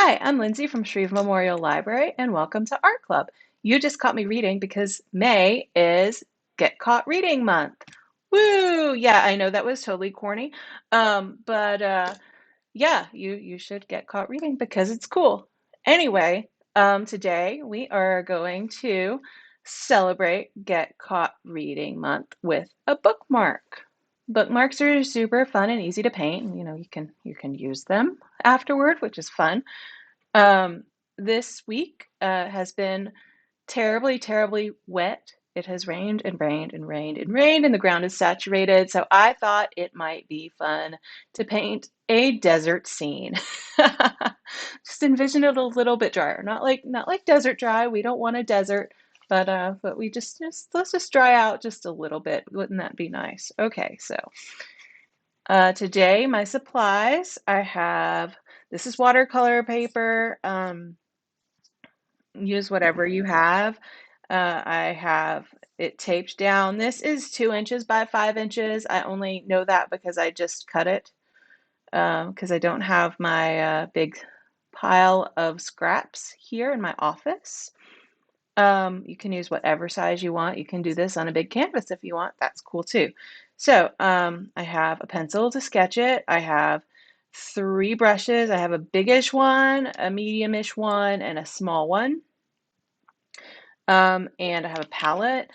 Hi, I'm Lindsay from Shreve Memorial Library, and welcome to Art Club. You just caught me reading because May is Get Caught Reading Month. Woo! Yeah, I know that was totally corny, but yeah, you should get caught reading because it's cool. Anyway, today we are going to celebrate Get Caught Reading Month with a bookmark. Bookmarks are super fun and easy to paint. And, you can use them afterward, which is fun. Um, this week has been terribly, terribly wet. It has rained and rained and rained and rained, and the ground is saturated. So I thought it might be fun to paint a desert scene. Just envision it a little bit drier, not like desert dry. We don't want a desert, but we just let's just dry out just a little bit. Wouldn't that be nice? Okay, so today my supplies I have. This is watercolor paper. Use whatever you have. I have it taped down. This is 2 inches by 5 inches. I only know that because I just cut it because I don't have my big pile of scraps here in my office. You can use whatever size you want. You can do this on a big canvas if you want. That's cool too. So I have a pencil to sketch it. I have 3 brushes. I have a biggish one, a mediumish one, and a small one. And I have a palette.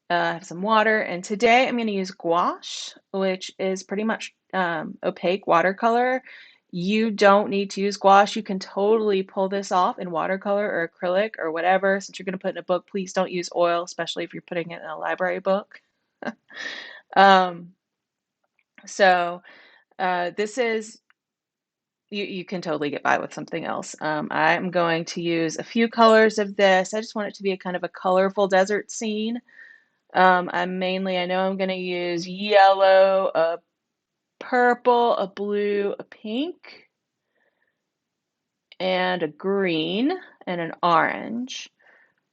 I have some water, and today I'm going to use gouache, which is pretty much opaque watercolor. You don't need to use gouache. You can totally pull this off in watercolor or acrylic or whatever. Since you're going to put it in a book, please don't use oil, especially if you're putting it in a library book. um, so this is you can totally get by with something else. I'm going to use a few colors of this. I just want it to be a kind of a colorful desert scene. I know I'm going to use yellow, a purple, a blue, a pink, and a green, and an orange.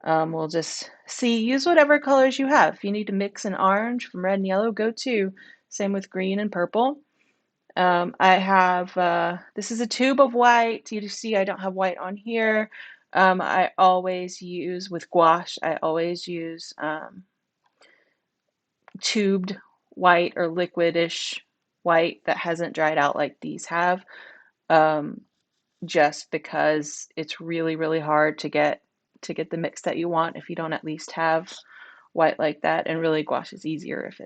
We'll just see, use whatever colors you have. If you need to mix an orange from red and yellow, go too. Same with green and purple. I have, this is a tube of white. You see I don't have white on here. I always use, with gouache, I always use tubed white or liquidish white that hasn't dried out like these have, um, just because it's really, really hard to get the mix that you want if you don't at least have white like that. And really gouache is easier if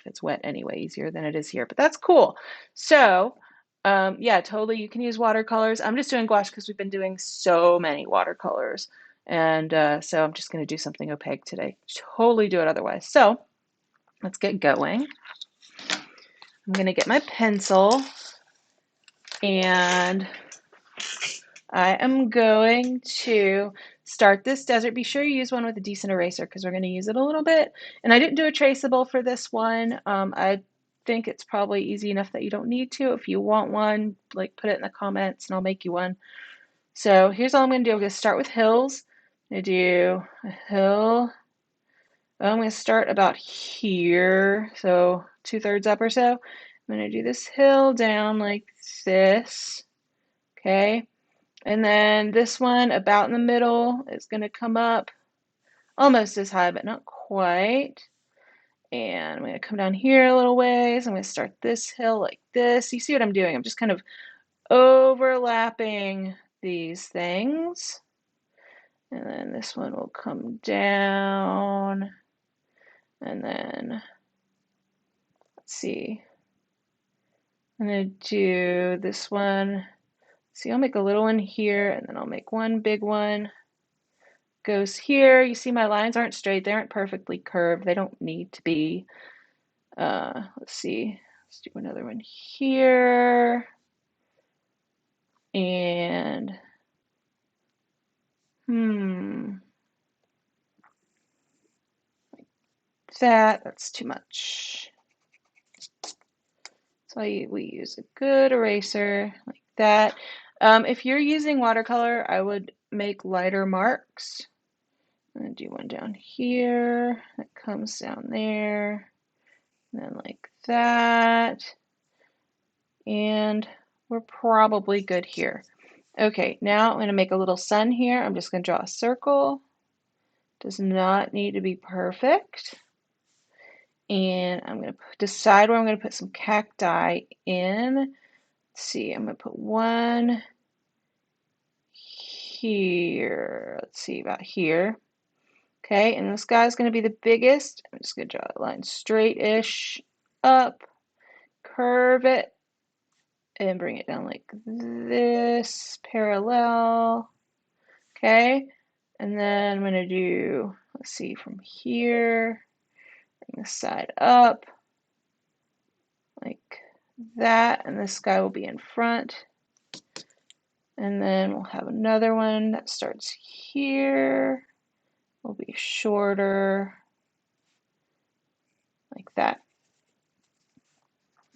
it's wet anyway, easier than it is here. But that's cool. So yeah, totally you can use watercolors. I'm just doing gouache because we've been doing so many watercolors. And so I'm just going to do something opaque today. Totally do it otherwise. So let's get going. I'm going to get my pencil and I am going to start this desert. Be sure you use one with a decent eraser because we're going to use it a little bit. And I didn't do a traceable for this one. I think it's probably easy enough that you don't need to. If you want one, like put it in the comments and I'll make you one. So here's all I'm going to do. I'm going to start with hills. I'm going to do a hill. I'm going to start about here, so 2/3 up or so. I'm going to do this hill down like this, okay? And then this one about in the middle is going to come up almost as high, but not quite. And I'm going to come down here a little ways. I'm going to start this hill like this. You see what I'm doing? I'm just kind of overlapping these things. And then this one will come down. And then, let's see. I'm going to do this one. See, I'll make a little one here, and then I'll make one big one. Goes here. You see my lines aren't straight. They aren't perfectly curved. They don't need to be. Let's see. Let's do another one here. And, that's too much. So we use a good eraser like that. If you're using watercolor, I would make lighter marks. I'm going to do one down here that comes down there, and then like that. And we're probably good here. Okay, now I'm going to make a little sun here. I'm just going to draw a circle. Does not need to be perfect. And I'm going to decide where I'm going to put some cacti in. Let's see, I'm going to put one here. Let's see, about here. Okay, and this guy's going to be the biggest. I'm just going to draw a line straight-ish up, curve it, and bring it down like this, parallel. Okay, and then I'm going to do, let's see, from here, bring this side up, like that, and this guy will be in front. And then we'll have another one that starts here, will be shorter, like that.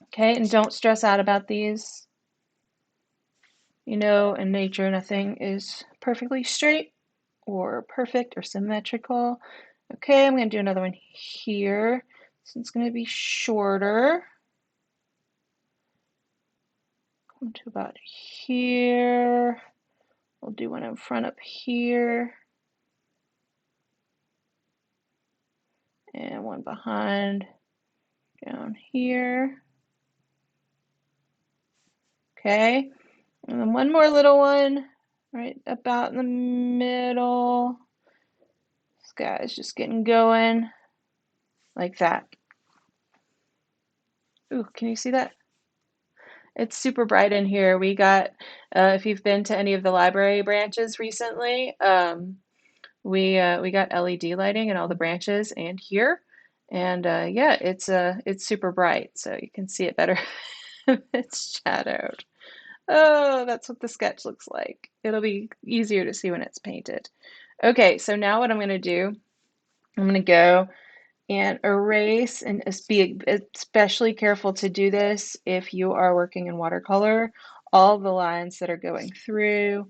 Okay, and don't stress out about these. You know, in nature, nothing is perfectly straight or perfect or symmetrical. Okay, I'm going to do another one here. So it's going to be shorter. Come to about here. We'll do one in front up here. And one behind down here. Okay, and then one more little one right about in the middle. This guy's just getting going like that. Ooh, can you see that? It's super bright in here. We got, if you've been to any of the library branches recently, we got LED lighting in all the branches and here, and yeah, it's super bright, so you can see it better if it's shadowed. Oh, that's what the sketch looks like. It'll be easier to see when it's painted. Okay, so now what I'm going to do, I'm going to go and erase, and be especially careful to do this if you are working in watercolor, all the lines that are going through.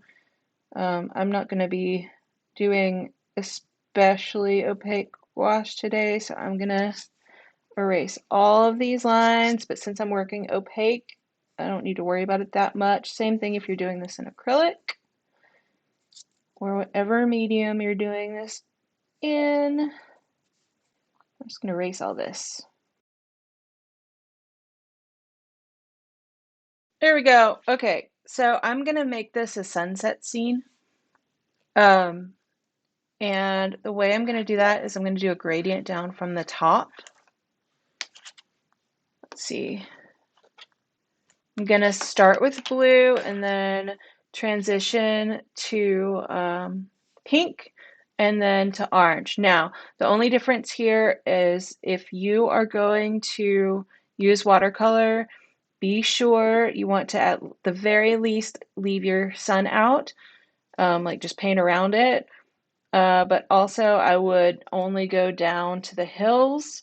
I'm not going to be doing especially opaque wash today, so I'm going to erase all of these lines, but since I'm working opaque, I don't need to worry about it that much. Same thing if you're doing this in acrylic or whatever medium you're doing this in. I'm just going to erase all this. There we go. Okay, so I'm going to make this a sunset scene. And the way I'm going to do that is I'm going to do a gradient down from the top. Let's see. I'm going to start with blue and then transition to pink and then to orange. Now, the only difference here is if you are going to use watercolor, be sure you want to at the very least leave your sun out, like just paint around it. But also I would only go down to the hills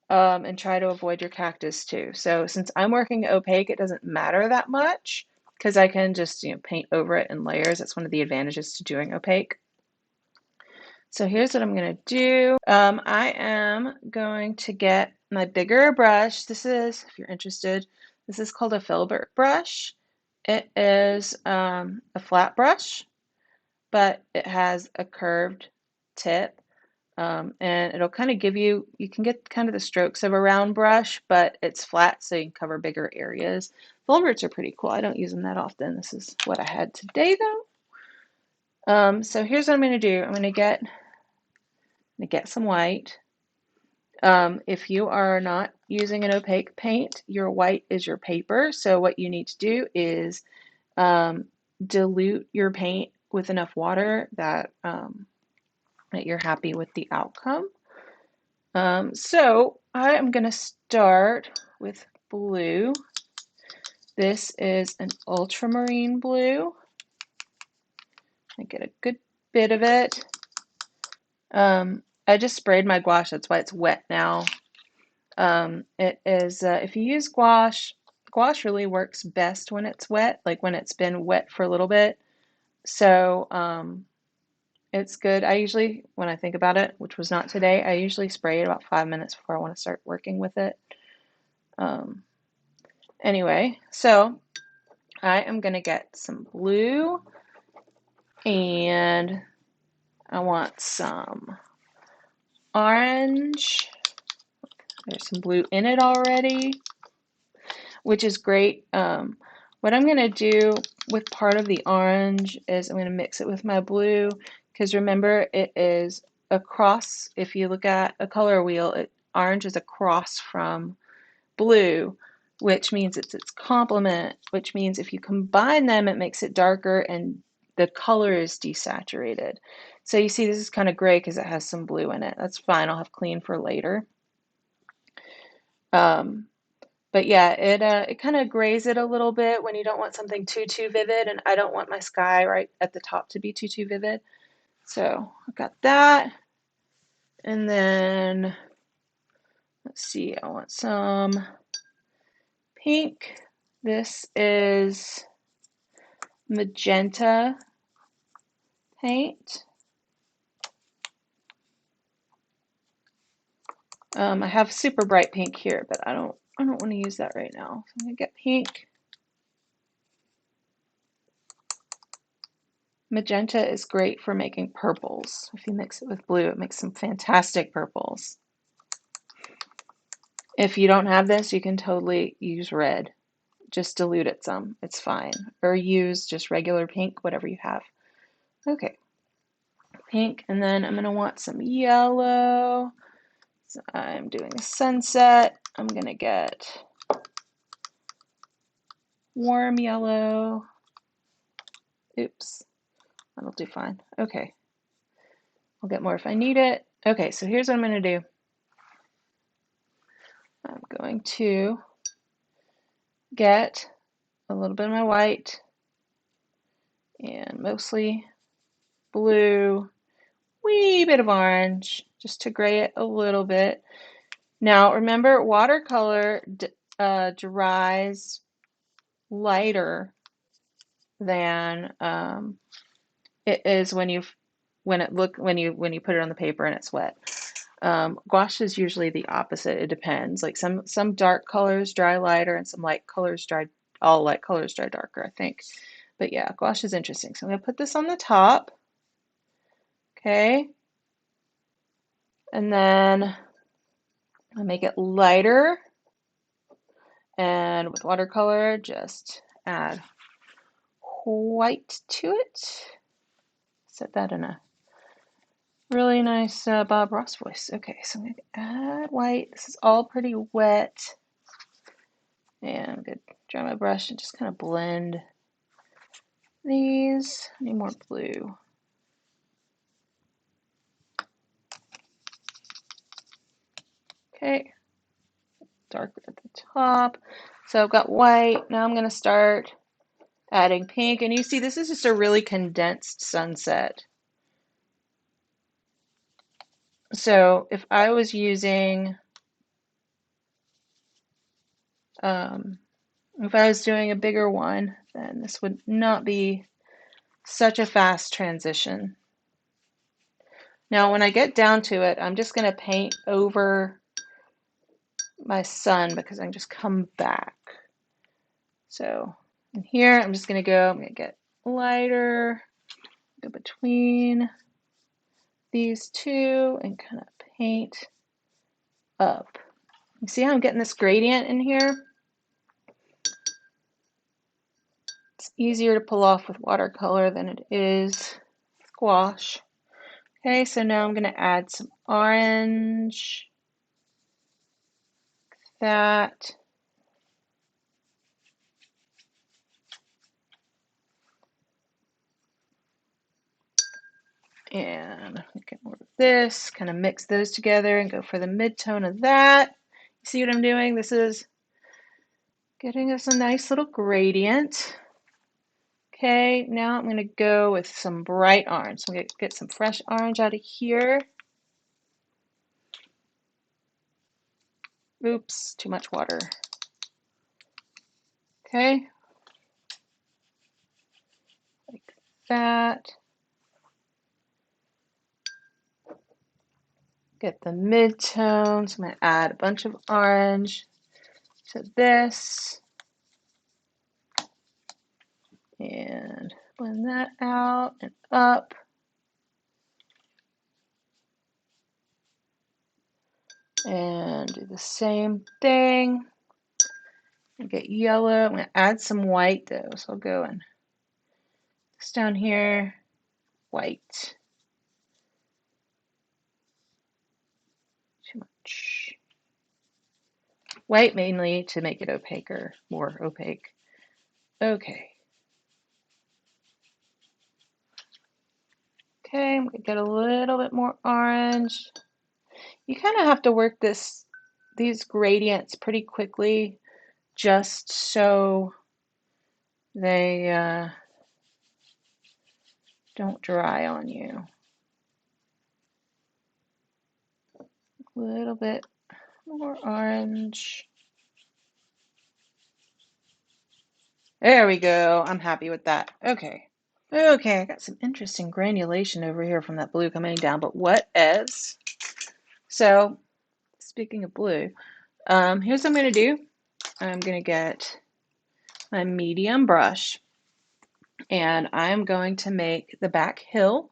and try to avoid your cactus too. So since I'm working opaque, it doesn't matter that much because I can just paint over it in layers. That's one of the advantages to doing opaque. So here's what I'm going to do. I am going to get my bigger brush. This is, if you're interested, this is called a filbert brush. It is a flat brush, but it has a curved tip. And it'll kind of give you, you can get kind of the strokes of a round brush, but it's flat so you can cover bigger areas. Filberts are pretty cool. I don't use them that often. This is what I had today though. So here's what I'm going to do. I'm going to get some white. If you are not using an opaque paint, your white is your paper. So what you need to do is dilute your paint with enough water that that you're happy with the outcome. So I am going to start with blue. This is an ultramarine blue. I get a good bit of it. I just sprayed my gouache, that's why it's wet now. It is, if you use gouache, gouache really works best when it's wet, like when it's been wet for a little bit. So it's good. I usually, when I think about it, which was not today, I usually spray it about 5 minutes before I want to start working with it. Anyway, so I am going to get some blue, and I want some orange. There's some blue in it already, which is great. What I'm going to do with part of the orange is I'm going to mix it with my blue, because remember, it is across. If you look at a color wheel, orange is across from blue, which means it's its complement, which means if you combine them, it makes it darker and the color is desaturated. So you see this is kind of gray because it has some blue in it. That's fine. I'll have clean for later. But yeah, it kind of grays it a little bit when you don't want something too vivid, and I don't want my sky right at the top to be too vivid. So I've got that. And then let's see, I want some pink. This is magenta paint. I have super bright pink here, but I don't want to use that right now. So I'm gonna get pink. Magenta is great for making purples. If you mix it with blue, it makes some fantastic purples. If you don't have this, you can totally use red. Just dilute it some, it's fine. Or use just regular pink, whatever you have. Okay, pink, and then I'm gonna want some yellow. So I'm doing a sunset. I'm gonna get warm yellow. Oops, that'll do fine. Okay, I'll get more if I need it. Okay, so here's what I'm gonna do. I'm going to get a little bit of my white and mostly blue, wee bit of orange, just to gray it a little bit. Now remember, watercolor dries lighter than it is when you put it on the paper and it's wet. Gouache is usually the opposite. It depends. Like some dark colors dry lighter, and some light colors dry. All light colors dry darker, I think. But yeah, gouache is interesting. So I'm gonna put this on the top. Okay, and then I'll make it lighter. And with watercolor, just add white to it. Set that in a really nice Bob Ross voice. Okay, so I'm going to add white. This is all pretty wet. And I'm going to dry my brush and just kind of blend these. I need more blue. Okay, darker at the top. So I've got white. Now I'm going to start adding pink. And you see, this is just a really condensed sunset. So if I was using, if I was doing a bigger one, then this would not be such a fast transition. Now, when I get down to it, I'm just going to paint over my sun because I can just come back. So in here, I'm just going to get lighter, go between these two and kind of paint up. You see how I'm getting this gradient in here? It's easier to pull off with watercolor than it is gouache. Okay, so now I'm going to add some orange, that. And we can work this, kind of mix those together and go for the mid-tone of that. You see what I'm doing? This is getting us a nice little gradient. Okay, now I'm going to go with some bright orange. So I'm going to get some fresh orange out of here. Oops, too much water. Okay, like that. Get the mid-tone. So I'm going to add a bunch of orange to this. And blend that out and up. And do the same thing. And get yellow. I'm going to add some white though. So I'll go and this down here, white. Too much. White mainly to make it opaque or more opaque. Okay. Okay, I'm gonna get a little bit more orange. You kind of have to work these gradients pretty quickly just so they don't dry on you. A little bit more orange. There we go. I'm happy with that. Okay. Okay, I got some interesting granulation over here from that blue coming down, but what is? So, speaking of blue, here's what I'm going to do. I'm going to get my medium brush and I'm going to make the back hill,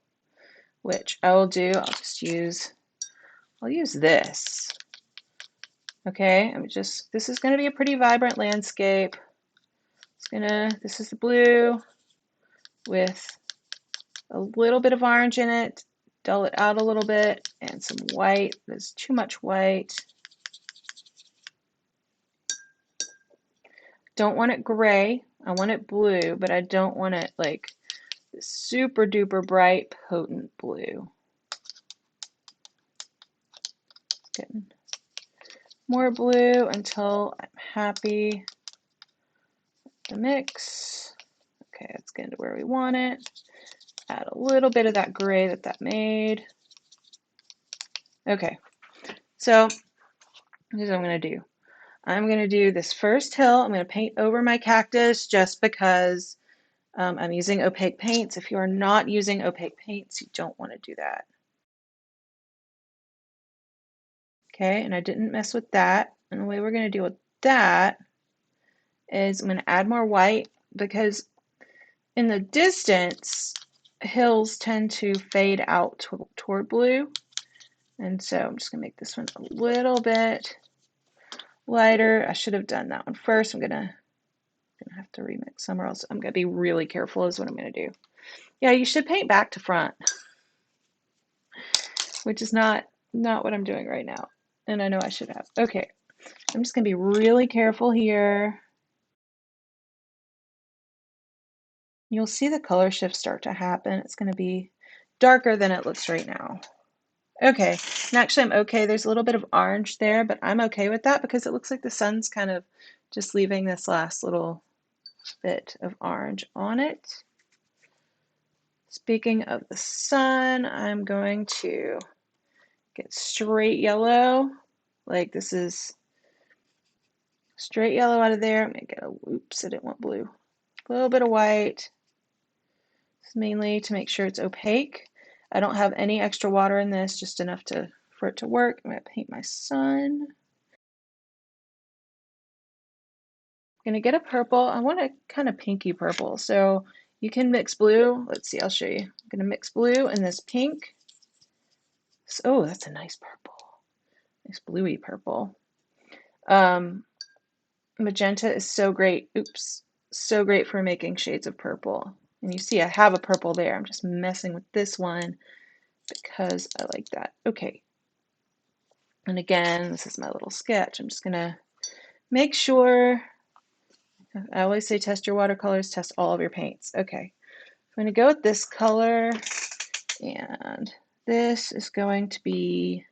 which I will do. I'll use this. Okay, this is going to be a pretty vibrant landscape. This is the blue with a little bit of orange in it, dull it out a little bit, and some white. There's too much white. Don't want it gray. I want it blue, but I don't want it like super duper bright, potent blue. Getting more blue until I'm happy with the mix. Okay, it's getting to where we want it. Add a little bit of that gray that made. Okay, so here's what I'm going to do. I'm going to do this first hill. I'm going to paint over my cactus just because I'm using opaque paints. If you are not using opaque paints, you don't want to do that. Okay, and I didn't mess with that. And the way we're going to deal with that is I'm going to add more white because in the distance, hills tend to fade out toward blue. And so I'm just going to make this one a little bit lighter. I should have done that one first. I'm going to have to remix somewhere else. I'm going to be really careful is what I'm going to do. Yeah, you should paint back to front, which is not what I'm doing right now. And I know I should have. Okay, I'm just going to be really careful here. You'll see the color shift start to happen. It's going to be darker than it looks right now. Okay, and actually I'm okay. There's a little bit of orange there, but I'm okay with that because it looks like the sun's kind of just leaving this last little bit of orange on it. Speaking of the sun, I'm going to get straight yellow. Like this is straight yellow out of there. I'm going to get oops, I didn't want blue. A little bit of white. This is mainly to make sure it's opaque. I don't have any extra water in this, just enough for it to work. I'm going to paint my sun. I'm going to get a purple. I want a kind of pinky purple. So you can mix blue. Let's see, I'll show you. I'm going to mix blue and this pink. Oh, that's a nice purple. Nice bluey purple. Magenta is so great. Oops. So great for making shades of purple. And you see I have a purple there. I'm just messing with this one because I like that. Okay. And again, this is my little sketch. I'm just going to make sure, I always say test your watercolors, test all of your paints. Okay. I'm going to go with this color, and this is going to be,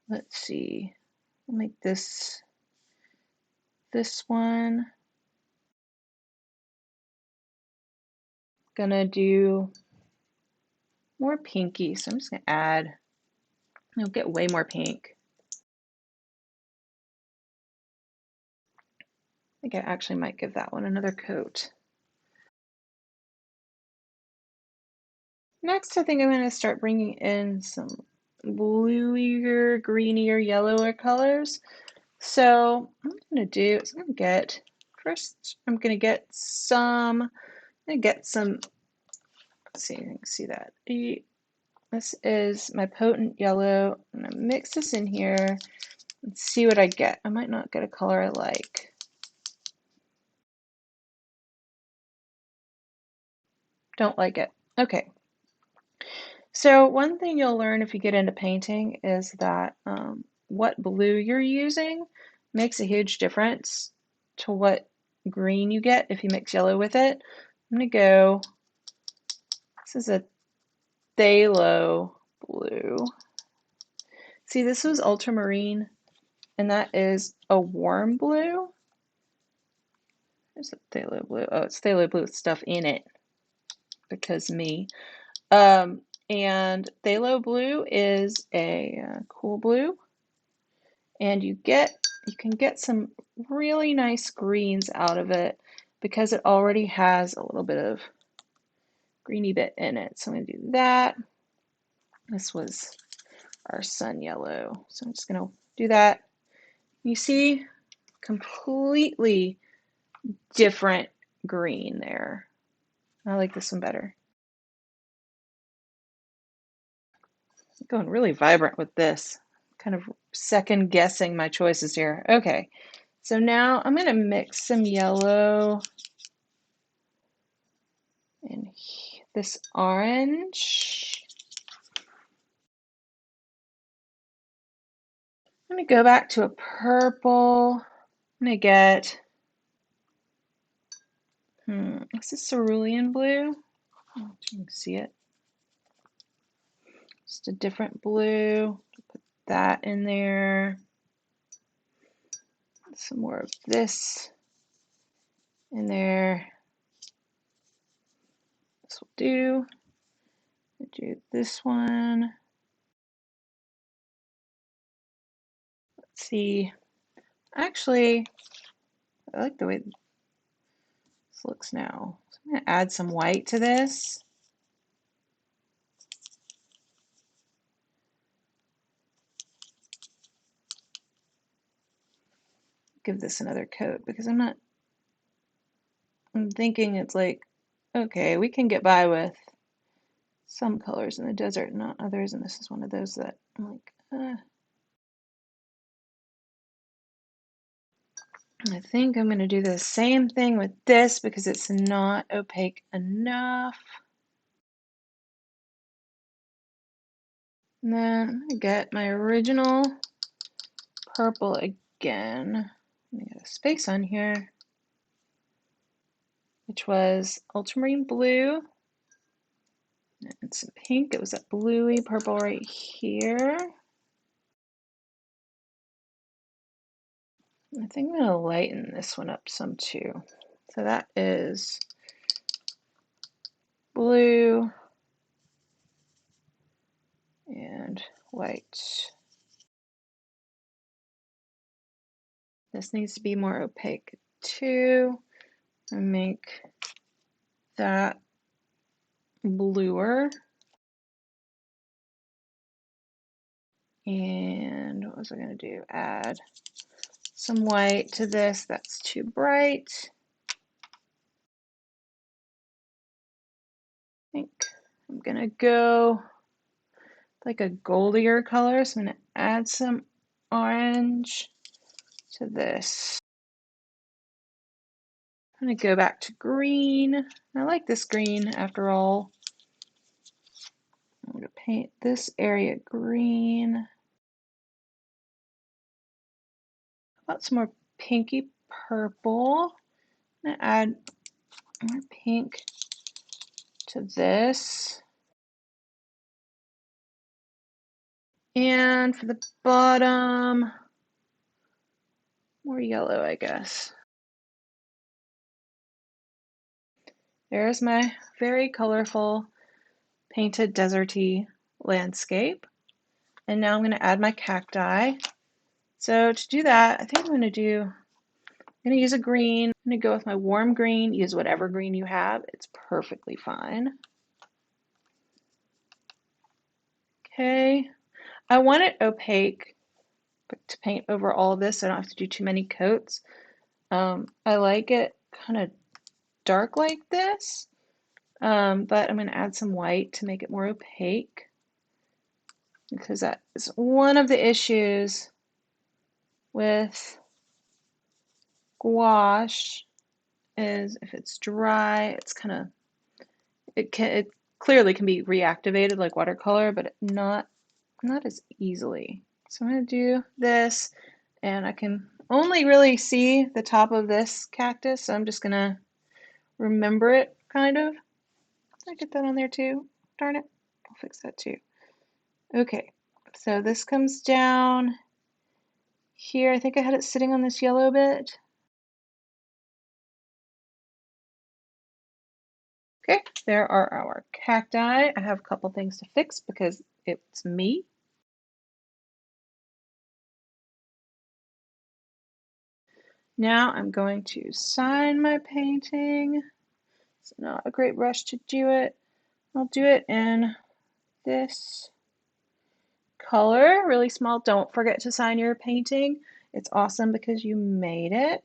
let's see, I'll make this one. Gonna do more pinky, so I'm just gonna add, you'll get way more pink. I think I actually might give that one another coat. Next, I think I'm gonna start bringing in some bluier, greenier, yellower colors. So what I'm gonna do is I'm gonna get first I'm gonna get some, let's see if you can see that. This is my potent yellow. I'm gonna mix this in here and see what I get. I might not get a color I like. Don't like it. Okay. So one thing you'll learn if you get into painting is that what blue you're using makes a huge difference to what green you get if you mix yellow with it. I'm gonna go, this is a phthalo blue. See, this was ultramarine, and that is a warm blue. There's a phthalo blue. Oh, it's phthalo blue with stuff in it, because me. And phthalo blue is a cool blue, and you can get some really nice greens out of it because it already has a little bit of greeny bit in it. So I'm going to do that. This was our sun yellow, so I'm just going to do that. You see, completely different green there. I like this one better. I'm going really vibrant with this. Kind of second guessing my choices here. Okay, so now I'm going to mix some yellow and this orange. I'm going to go back to a purple. I'm going to get, is this cerulean blue? Oh, you can see it. Just a different blue. Put that in there. Some more of this in there. This will do. Do this one. Let's see. Actually, I like the way this looks now. So I'm going to add some white to this. Give this another coat because I'm thinking it's like, okay, we can get by with some colors in the desert, not others, and this is one of those that I'm like, I think I'm going to do the same thing with this because it's not opaque enough. And then I'm going to get my original purple again. Let me get a space on here, which was ultramarine blue and some pink. It was that bluey purple right here. I think I'm going to lighten this one up some too. So that is blue and white. This needs to be more opaque too. And make that bluer. And what was I going to do? Add some white to this. That's too bright. I think I'm going to go like a goldier color. So I'm going to add some orange to this. I'm going to go back to green. I like this green after all. I'm going to paint this area green. How about some more pinky purple? I'm going to add more pink to this. And for the bottom, more yellow, I guess. There's my very colorful painted deserty landscape. And now I'm going to add my cacti. So to do that, I think I'm going to use a green. I'm going to go with my warm green. Use whatever green you have. It's perfectly fine. Okay. I want it opaque to paint over all of this so I don't have to do too many coats. I like it kind of dark like this, but I'm going to add some white to make it more opaque because that is one of the issues with gouache is if it's dry, it's kind of it clearly can be reactivated like watercolor, but not as easily. So I'm going to do this, and I can only really see the top of this cactus, so I'm just going to remember it, kind of. Did I get that on there too? Darn it. I'll fix that too. Okay, so this comes down here. I think I had it sitting on this yellow bit. Okay, there are our cacti. I have a couple things to fix because it's me. Now I'm going to sign my painting. It's not a great rush to do it. I'll do it in this color, really small. Don't forget to sign your painting. It's awesome because you made it.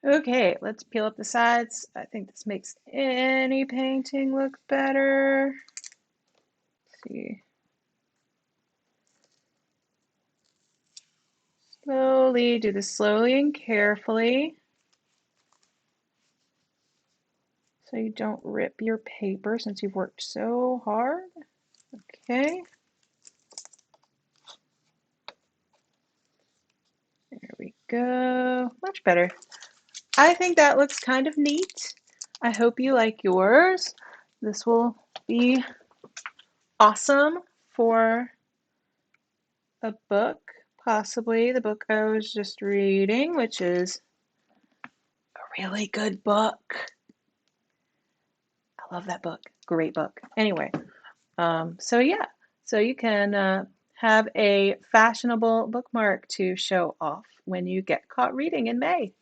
Okay, let's peel up the sides. I think this makes any painting look better. Let's see. Slowly, do this slowly and carefully so you don't rip your paper since you've worked so hard. Okay. There we go. Much better. I think that looks kind of neat. I hope you like yours. This will be awesome for a book, possibly the book I was just reading, which is a really good book. I love that book. Great book. Anyway, so yeah, so you can have a fashionable bookmark to show off when you get caught reading in May.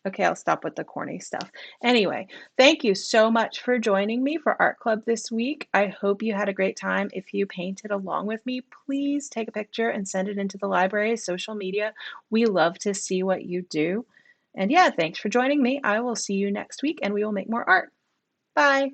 Okay, I'll stop with the corny stuff. Anyway, thank you so much for joining me for Art Club this week. I hope you had a great time. If you painted along with me, please take a picture and send it into the library's social media. We love to see what you do. And yeah, thanks for joining me. I will see you next week and we will make more art. Bye.